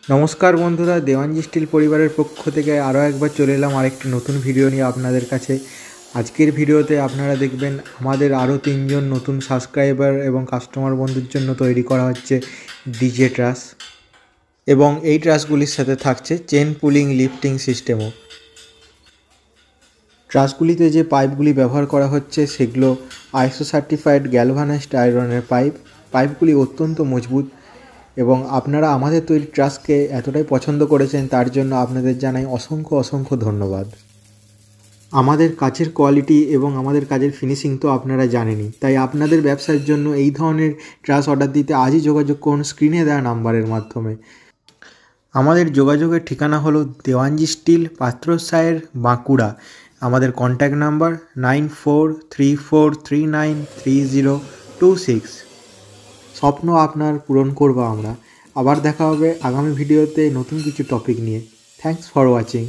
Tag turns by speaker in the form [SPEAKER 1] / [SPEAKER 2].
[SPEAKER 1] নমস্কার বন্ধুরা, দেওয়ানজি স্টিল পরিবারের পক্ষ থেকে আরও একবার চলে এলাম আরেকটি নতুন ভিডিও নিয়ে আপনাদের কাছে। আজকের ভিডিওতে আপনারা দেখবেন আমাদের আরও 3জন নতুন সাবস্ক্রাইবার এবং কাস্টমার বন্ধুর জন্য তৈরি করা হচ্ছে ডিজে ট্রাস, এবং এই ট্রাসগুলির সাথে থাকছে চেন পুলিং লিফটিং সিস্টেমও। ট্রাসগুলিতে যে পাইপগুলি ব্যবহার করা হচ্ছে সেগুলো আইএসও সার্টিফাইড গ্যালভানাইজড আয়রনের পাইপগুলি অত্যন্ত মজবুত, এবং আপনারা আমাদের তৈরি ট্রাসকে এতটাই পছন্দ করেছেন তার জন্য আপনাদের জানাই অসংখ্য ধন্যবাদ। আমাদের কাজের কোয়ালিটি এবং আমাদের কাজের ফিনিশিং তো আপনারা জানেনই, তাই আপনাদের ব্যবসার জন্য এই ধরনের ট্রাস অর্ডার দিতে আজই যোগাযোগ করুন স্ক্রিনে দেওয়া নাম্বারের মাধ্যমে। আমাদের যোগাযোগের ঠিকানা হলো দেওয়ানজি স্টিল, পাত্রসায়ের, বাঁকুড়া। আমাদের কন্ট্যাক্ট নাম্বার 9434393026। স্বপ্ন আপনার পূরণ করব আমরা। আবার দেখা হবে আগামী ভিডিওতে নতুন কিছু টপিক নিয়ে। Thanks for watching.